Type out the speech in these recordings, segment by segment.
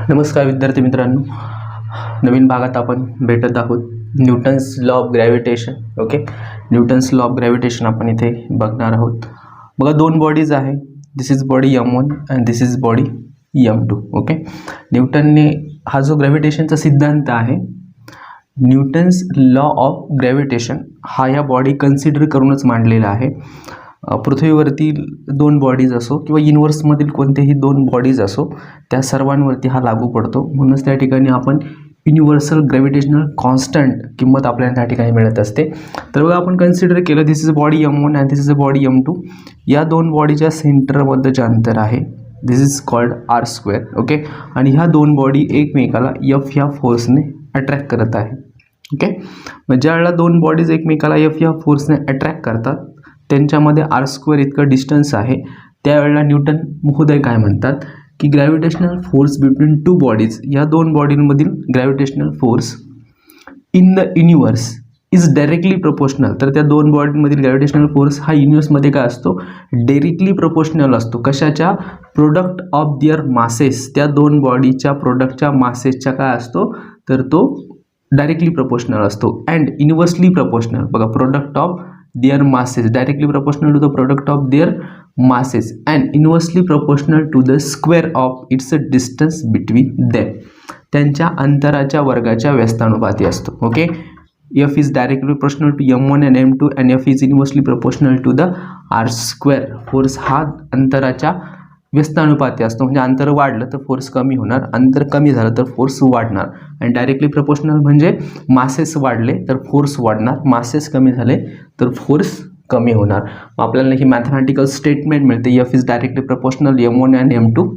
नमस्कार विद्यार्थी मित्रांनो, नवीन भागात आपण भेटत आहोत. Newton's law of gravitation. Okay, Newton's law of gravitation आपण इथे बघणार आहोत. बघा, दोन बॉडीज आहे. This is body M1 and this is body M2. Okay, न्यूटनने हा जो ग्रॅव्हिटेशनचा सिद्धांत आहे, न्यूटन्स लॉ ऑफ ग्रॅव्हिटेशन हा या बॉडी कन्सिडर करूनच मांडलेला आहे. पृथ्वीवरती दोन बॉडीज असो किंवा युनिवर्समधील कोणतेही दोन बॉडीज असो, त्या सर्वांवरती हा लागू पडतो. म्हणूनच त्या ठिकाणी आपण युनिव्हर्सल ग्रॅव्हिटेशनल कॉन्स्टंट किंमत आपल्याला त्या ठिकाणी मिळत असते. तर बघा, आपण कन्सिडर केलं this is body M1 and this is a body M2. या दोन बॉडीच्या सेंटरमध्ये जे अंतर आहे this is called R². Okay, आणि ह्या दोन बॉडी एकमेकाला F या फोर्सने अट्रॅक्ट करत आहे. ओके, मग ज्यावेळेला दोन बॉडीज एकमेकाला F या फोर्सने अट्रॅक्ट करतात, त्यांच्यामध्ये R² इतकं डिस्टन्स आहे, त्यावेळेला न्यूटन महोदय काय म्हणतात की gravitational force between two bodies, या दोन बॉडींमधील gravitational force in the universe is directly proportional. तर त्या दोन बॉडींमधील ग्रॅव्हिटेशनल फोर्स हा युनिवर्समध्ये काय असतो, डायरेक्टली प्रोपोर्शनल असतो. कशाच्या? Product of their masses. त्या दोन बॉडीच्या प्रोडक्टच्या मासेसच्या काय असतो, तर तो डायरेक्टली प्रोपोर्शनल असतो. And universally proportional. बघा, product of their masses directly proportional to the product of their masses and inversely proportional to the square of its distance between them. त्यांच्या अंतराच्या वर्गाच्या व्यस्तानुपाती असतो. Okay, F is directly proportional to M1 and M2 and F is inversely proportional to the R². Force हा अंतराच्या व्यस्तानुपाती असतो. म्हणजे अंतर वाढलं तर फोर्स कमी होणार, अंतर कमी झालं तर फोर्स वाढणार. आणि डायरेक्टली प्रोपोर्शनल म्हणजे मासेस वाढले तर फोर्स वाढणार, मासेस कमी झाले तर फोर्स कमी होणार. आपल्याला ही मॅथमॅटिकल स्टेटमेंट मिळते, F is directly proportional M1 and M2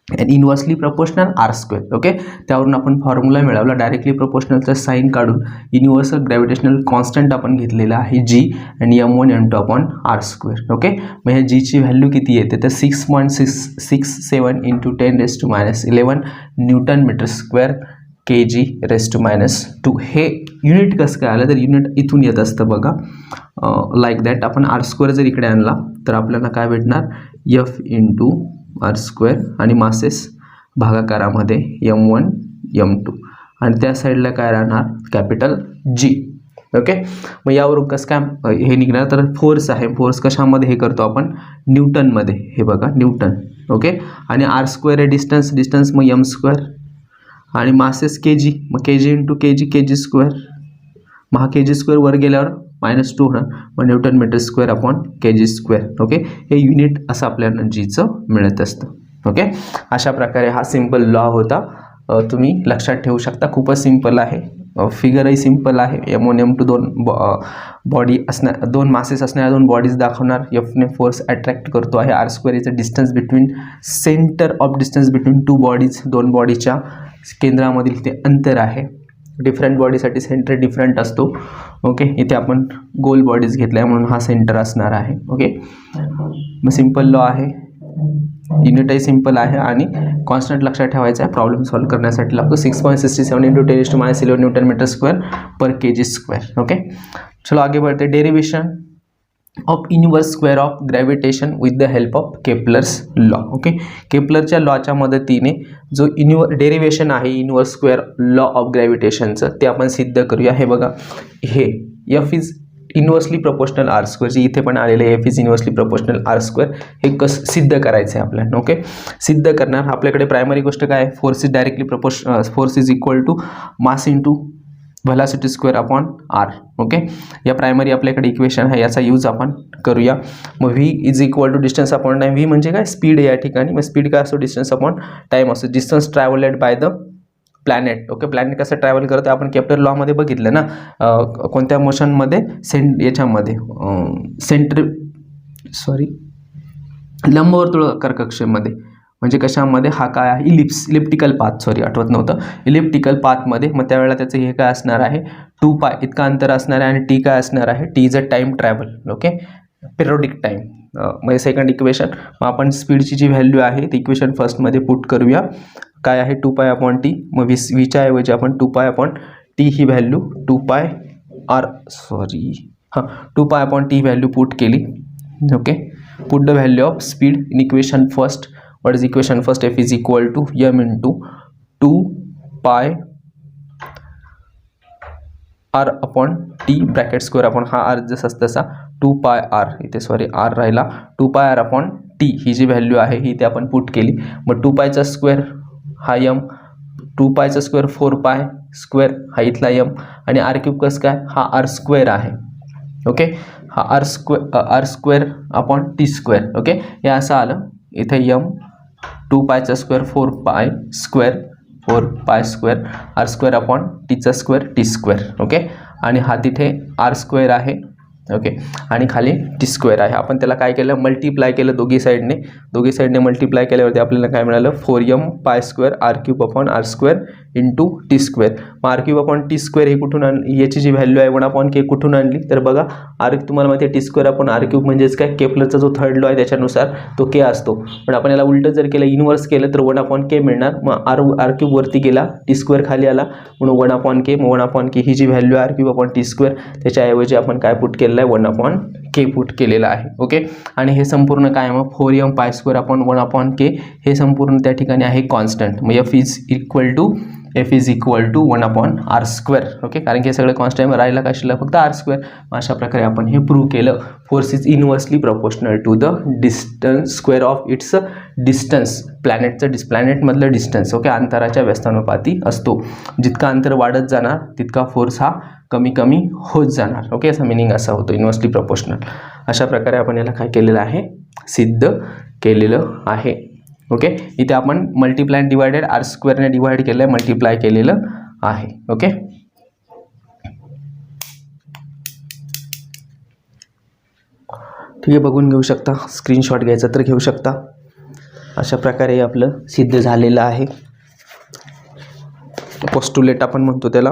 and inversely proportional R². Okay, त्यावरून आपण फॉर्म्युला मिळवला. डायरेक्टली प्रोपोर्शनलचा साईन काढून युनिव्हर्सल ग्रॅव्हिटेशनल कॉन्स्टंट आपण घेतलेला आहे G आणि M1 M2 upon R². Okay, मग ह्या Gची व्हॅल्यू किती येते तर 6.667 into 10⁻11 newton metre square kg⁻². हे युनिट कसं काय आलं तर युनिट इथून येत असतं बघा, लाईक दॅट. आपण R² जर इकडे आणला तर आपल्याला काय भेटणार, F इंटू R² आणि मासेस भागाकारामध्ये M1 M2 आणि त्या साईडला काय राहणार, कॅपिटल G. ओके, मग यावरून कसं काय हे निघणार तर फोर्स आहे. फोर्स कशामध्ये हे करतो आपण, न्यूटनमध्ये. हे बघा, न्यूटन. ओके, आणि R² आहे डिस्टन्स मग M² आणि मासेस kg, मग kg इंटू kg². मग हा kg² वर गेल्यावर -2 होणार, मग newton metre square upon kg². Okay, हे युनिट असं आपल्याला Gचं मिळत असतं. ओके, अशा प्रकारे हा सिम्पल लॉ होता. तुम्ही लक्षात ठेवू शकता. खूपच सिम्पल आहे, फिगरही सिम्पल आहे. M1 M2 दोन मासेस असणाऱ्या दोन बॉडीज दाखवणार. Fने फोर्स अट्रॅक्ट करतो आहे. R² is a distance between centre of distance between two bodies. दोन बॉडीच्या केंद्रामधील ते अंतर आहे. डिफरंट बॉडीसाठी सेंटर डिफरंट असतो. ओके, इथे आपण गोल बॉडीज घेतल्या म्हणून हा सेंटर असणार आहे. ओके, मग सिम्पल लॉ आहे, युनिटही सिम्पल आहे आणि कॉन्स्टंट लक्षात ठेवायचा आहे. प्रॉब्लेम सॉल्व करण्यासाठी लागतो 6.67 into 10⁻11 newton metre square per kg². Okay, चलो आगे बढ़ते. Derivation of inverse square of gravitation with the help of Kepler's law. Okay, केपलरच्या लॉच्या मदतीने जो डेरिवेशन आहे इनवर्स स्क्वेअर लॉ ऑफ ग्रॅव्हिटेशनचं ते आपण सिद्ध करूया. हे बघा, हे F is inversely proportional R², जे इथे पण आलेले F is inversely proportional R². हे कसं सिद्ध करायचं आहे आपल्याला. ओके, सिद्ध करणार आपल्याकडे प्रायमरी गोष्ट काय आहे, force is directly force is equal to mass into velocity² upon R. Okay, या प्रायमरी आपल्याकडे इक्वेशन आहे, याचा यूज आपण करूया. मग V is equal to distance upon time. V म्हणजे काय, स्पीड आहे या ठिकाणी. मग स्पीड काय असतो, डिस्टन्स अपॉन टाईम असतो. Distance travelled by the planet. Okay, planet कसं ट्रॅव्हल करतं आपण केपलर लॉमध्ये बघितलं ना, कोणत्या मोशनमध्ये, याच्यामध्ये लंबवर्तुळ कक्षेमध्ये. म्हणजे कशामध्ये, हा काय आहे, इलिप्टिकल पाथ, आठवत नव्हतं, इलिप्टिकल पाथमध्ये. मग त्यावेळेला त्याचं हे काय असणार आहे, 2π इतका अंतर असणार आहे आणि t काय असणार आहे, t is a time travel. Okay, periodic time. म्हणजे सेकंड इक्वेशन. मग आपण स्पीडची जी व्हॅल्यू आहे ती इक्वेशन फर्स्टमध्ये पुट करूया. काय आहे, 2π अपॉन t. मग वीच्या ऐवजी आपण 2π अपॉन t ही value 2π upon t value put केली. Okay, put the value of speed in equation first. What is equation first, F is equal to M into 2 pi R upon T bracket square upon हा R जसा तसा 2 pi R, इथे sorry R राहिला 2 pi R upon T, ही जी value आहे ही इथे आपण put केली. मग 2 पायचा स्क्वेअर हा एम, 2 पायचा स्क्वेअर 4 पाय स्क्वेअर हा इथला एम, आणि आर क्यूब कसं काय, हा आर स्क्वेअर आहे. ओके, हा R square upon T square. Okay, हे असं आलं. इथे M 2 पायचा square 4 pi square, 4 pi square R square upon टीचा स्क्वेअर टी स्क्वेअर. ओके, आणि हा तिथे आर स्क्वेअर आहे. ओके, आणि खाली टी स्क्वेअर आहे. आपण त्याला काय केलं, मल्टिप्लाय केलं दोघी साईडने मल्टिप्लाय केल्यावरती आपल्याला काय मिळालं, 4m pi square R cube upon R square into T square. मग R cube upon T square हे कुठून आणली, याची जी व्हॅल्यू आहे 1/k कुठून आणली, तर बघा आर तुम्हाला माहिती आहे T square upon R cube म्हणजेच काय, केपलरचा जो थर्ड लॉ आहे त्याच्यानुसार तो के असतो. पण आपण याला उलटं जर केलं, इनवर्स केलं तर 1/k मिळणार. मग आर क्यूब वरती गेला, टी स्क्वेअर खाली आला म्हणून 1/k. मग 1/k ही जी व्हॅल्यू आहे R cube upon T square, त्याच्याऐवजी आपण काय पुट केलेलं आहे, 1/k पुट केलेलं आहे. ओके, आणि हे संपूर्ण काय, मग 4m pi square upon 1/k हे संपूर्ण त्या ठिकाणी आहे कॉन्स्टंट. मग F is equal to 1/r square. Okay, कारण की हे सगळं कॉन्स्टंट राहिला का, शिल्लक फक्त आर स्क्वेअर. अशा प्रकारे आपण हे प्रूव्ह केलं. Force is inversely proportional to the distance square of its distance, प्लॅनेटमधलं डिस्टन्स. ओके, अंतराच्या व्यस्तानुपाती असतो. जितका अंतर वाढत जाणार तितका फोर्स हा कमी कमी होत जाणार. ओके, याचा मिनिंग असा होतो इनवर्सली प्रपोर्शनल. अशा प्रकारे आपण याला काय केलेलं आहे, सिद्ध केलेलं आहे. ओके, इथे आपण मल्टिप्लाय डिवायडेड आर स्क्वेअरने डिवाइड केलं आहे, मल्टिप्लाय केलेलं आहे. ओके, ठीक आहे, बघून घेऊ शकता, स्क्रीनशॉट घ्यायचा तर घेऊ शकता. अशा प्रकारे आपलं सिद्ध झालेलं आहे. पोस्टुलेट आपण म्हणतो त्याला.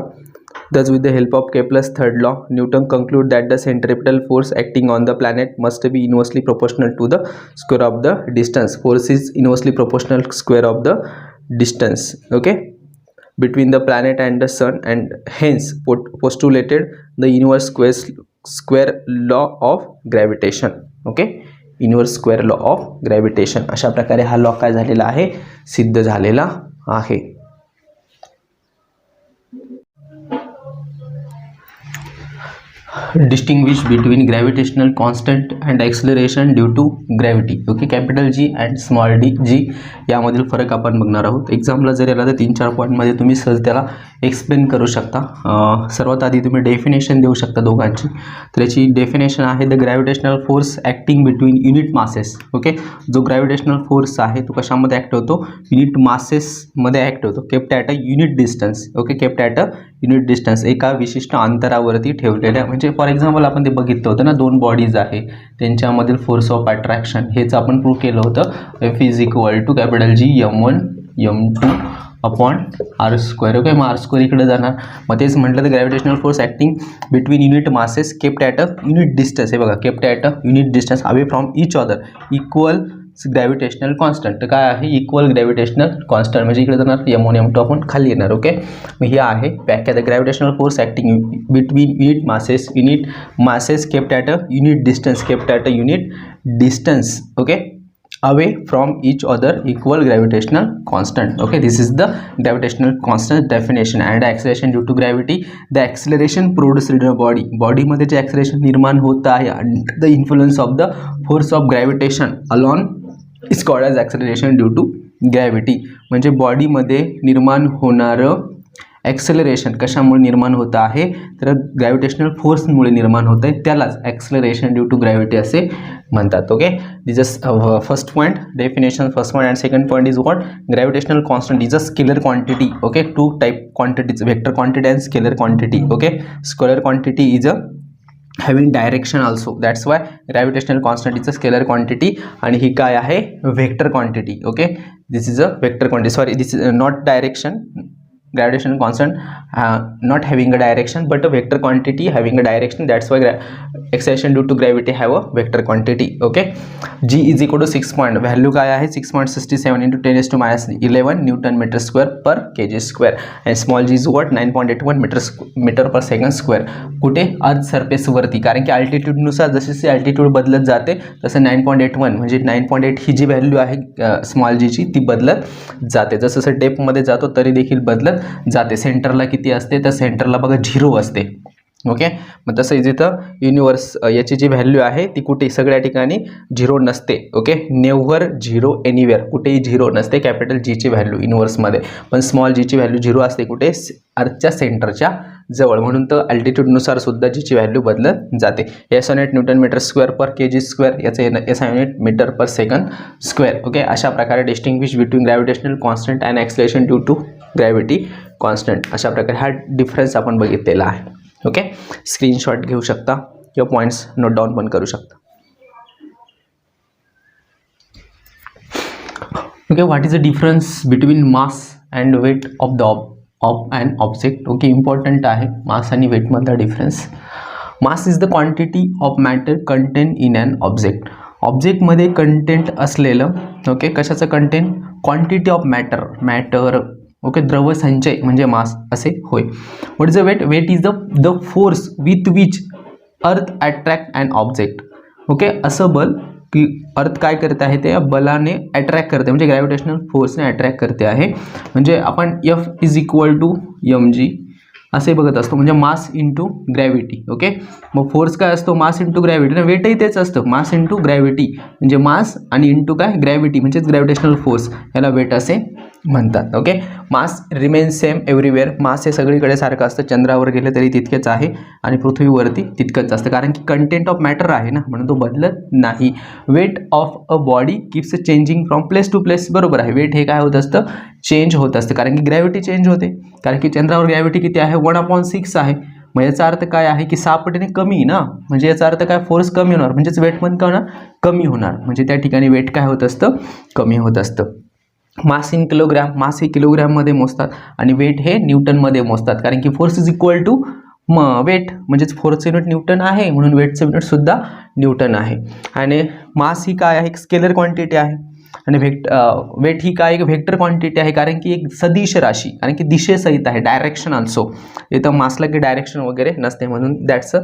Thus, with the help of Kepler's third law, Newton concluded that the centripetal force acting on the planet must be inversely proportional to the square of the distance. Force is inversely proportional square of the distance. Okay, between the planet and the sun, and hence postulated the inverse square law of gravitation. Okay, inverse square law of gravitation. अशा प्रकारे हा law काय झालेला आहे, सिद्ध झालेला आहे. Distinguish between gravitational constant and acceleration due to gravity. Okay, capital G and small D G यामधील फरक आपण बघणार आहोत. एक्झाम्पल जर याला तर 3-4 पॉईंटमध्ये तुम्ही सहज त्याला एक्सप्लेन करू शकता. सर्वात आधी तुम्ही डेफिनेशन देऊ शकता दोघांची. तर याची डेफिनेशन आहे, the gravitational force acting between unit masses. Okay, जो ग्रॅव्हिटेशनल फोर्स आहे तो कशामध्ये ॲक्ट होतो, युनिट मासेसमध्ये ॲक्ट होतो, kept at a unit distance. Okay, kept at a unit distance, एका विशिष्ट अंतरावरती ठेवलेल्या. म्हणजे फॉर एक्झाम्पल आपण ते बघितलं होतं ना, दोन बॉडीज आहे त्यांच्यामधील फोर्स ऑफ अट्रॅक्शन, हेच आपण प्रूव्ह केलं होतं. F is equal to capital G m1 m2 upon R square. Okay, मग आर स्क्वेअर इकडे जाणार. मग तेच म्हटलं तर gravitational force acting between unit masses kept at a unit distance. हे बघा, kept at a unit distance away from each other equal gravitational constant. तर काय आहे, इक्वल ग्रॅव्हिटेशनल कॉन्स्टंट, म्हणजे इकडे जाणार m1 m2 आपण खाली येणार. ओके, मग हे आहे व्याख्या, the gravitational force acting between unit masses kept at a unit distance. Okay, away from each other equal gravitational constant. Okay, this is the gravitational constant definition. And acceleration due to gravity, the acceleration produced in a body मध्ये जे acceleration निर्माण होत आहे under the influence of the force of gravitation alone is called as acceleration due to gravity. म्हणजे बॉडीमध्ये निर्माण होणारं acceleration कशामुळे निर्माण होत आहे, तर ग्रॅव्हिटेशनल फोर्समुळे निर्माण होत आहे, त्यालाच ॲक्सेलरेशन ड्यू टू ग्रॅव्हिटी असे म्हणतात. Okay, this is first point definition, first point. And second point is what, gravitational constant is a scalar quantity. Okay, two type quantities, vector quantity and scalar quantity. Okay, scalar quantity is a having direction also, that's why gravitational constant is a scalar quantity. आणि ही काय आहे, vector quantity. okay, this is a vector quantity, sorry, this is not direction, gravitational constant not having a direction but a vector quantity having a direction. That's why acceleration due to gravity have a vector quantity. Okay, g is equal to 6 point value काय आहे 6.67 into 10⁻11 newton metre square per kg square आणि small g is what 9.81 metre per second square. कुठे earth surface वरती, कारण की अल्टिट्यूडनुसार जसे जसे altitude बदलत जाते तसं 9.81 म्हणजे 9.8 ही जी व्हॅल्यू आहे स्मॉल जीची ती बदलत जाते. जसं जसं डेपमध्ये जातो तरी देखील बदलत जाते. सेंटरला किती असते तर सेंटरला बघा 0 असते. ओके, मग तसं इथं युनिवर्स याची जी व्हॅल्यू आहे ती कुठे सगळ्या ठिकाणी 0 नसते. ओके, नेव्हर 0 एनिवेअर, कुठेही 0 नसते कॅपिटल जीची व्हॅल्यू युनिवर्समध्ये, पण स्मॉल जीची व्हॅल्यू 0 असते कुठे अर्थच्या सेंटरच्या जवळ. म्हणून तर अल्टिट्यूडनुसार सुद्धा जीची व्हॅल्यू बदलत जाते. S unit newton metre square per kg square, याचं S unit metre per second square. Okay, अशा प्रकारे distinguish between gravitational constant and acceleration due to gravity constant, अशा प्रकारे हा डिफरन्स आपण बघितलेला आहे. ओके, स्क्रीनशॉट घेऊ शकता किंवा पॉईंट्स नोट डाऊन पण करू शकता. Okay, what is the difference between mass and weight of the of and object. Okay, important आहे मास आणि वेटमधला difference. Mass is the quantity of matter content in an object. ऑब्जेक्टमध्ये content असलेलं, okay, कशाचं content, quantity of matter. Okay, द्रव संचय म्हणजे mass असे होय. What is the weight. Weight is the force with which earth attract and object. Okay, असं बल की अर्थ काय करते आहे ते बलाने अट्रॅक्ट करते, म्हणजे ग्रॅव्हिटेशनल फोर्सने अट्रॅक्ट करते आहे. म्हणजे आपण F is equal to mg असे बघत असतो, म्हणजे मास इंटू ग्रॅव्हिटी. ओके, मग फोर्स काय असतो, मास इंटू ग्रॅव्हिटी, आणि वेटही तेच असतं, मास इंटू ग्रॅव्हिटी, म्हणजे मास आणि इंटू काय ग्रॅव्हिटी म्हणजेच ग्रॅव्हिटेशनल फोर्स, याला वेट असे म्हणतात. ओके, मास रिमेन सेम एव्हरीवेअर. मास हे सगळीकडे सारखं असतं, चंद्रावर गेले तरी तितकेच आहे आणि पृथ्वीवरती तितकंच असतं, कारण की कंटेंट ऑफ मॅटर आहे ना, म्हणून तो बदलत नाही. Weight of a body keeps changing from place to place. बरोबर आहे, वेट हे काय होत असतं, चेंज होत असतं, कारण की ग्रॅव्हिटी चेंज होते, कारण की चंद्रावर ग्रॅव्हिटी किती आहे 1/6 आहे. मग याचा अर्थ काय आहे की 6 पटीने कमी ना, म्हणजे याचा अर्थ काय फोर्स कमी होणार, म्हणजेच वेटमध्ये काय होणार, कमी होणार, म्हणजे त्या ठिकाणी वेट काय होत असतं, कमी होत असतं. मास इन किलोग्राम, मास हे किलोग्राममध्ये मोजतात आणि वेट हे न्यूटनमध्ये मोजतात, कारण की force is equal to weight, म्हणजेच फोर्सचं युनिट न्यूटन आहे म्हणून वेटचं युनिटसुद्धा न्यूटन आहे. आणि मास ही काय आहे, स्केलर क्वांटिटी आहे, आणि वेट ही काय एक व्हेक्टर क्वांटिटी आहे, कारण की एक सदिश राशी, कारण की दिशेसहित आहे, डायरेक्शन ऑल्सो. इथं मासला की डायरेक्शन वगैरे नसते, म्हणून that's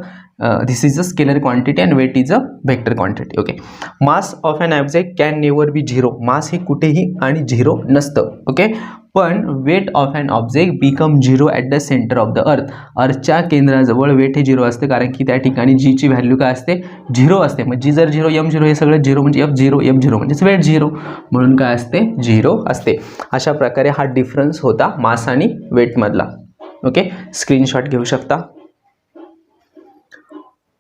this is a scalar quantity and weight is a vector quantity. Okay, mass of an object can never be 0. Mass हे कुठेही आणि 0 नसतं. ओके, पण weight of an object become 0 at the centre of the earth. अर्थच्या केंद्राजवळ weight हे 0 असते, कारण की त्या ठिकाणी जीची व्हॅल्यू काय असते, 0 असते. मग जी जर 0 m0 हे सगळं 0 म्हणजे f0 m0 म्हणजेच वेट 0, म्हणून काय असते 0 असते. अशा प्रकारे हा डिफरन्स होता मास आणि वेटमधला. ओके, स्क्रीनशॉट घेऊ शकता.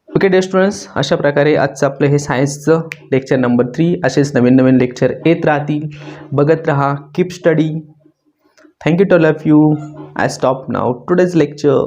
ओके डे स्टुडंट्स, अशा प्रकारे आजचं आपलं हे सायन्सचं लेक्चर नंबर 3. असेच नवीन नवीन लेक्चर येत राहतील, बघत राहा. Keep study. Thank you to all of you. I stop now today's lecture.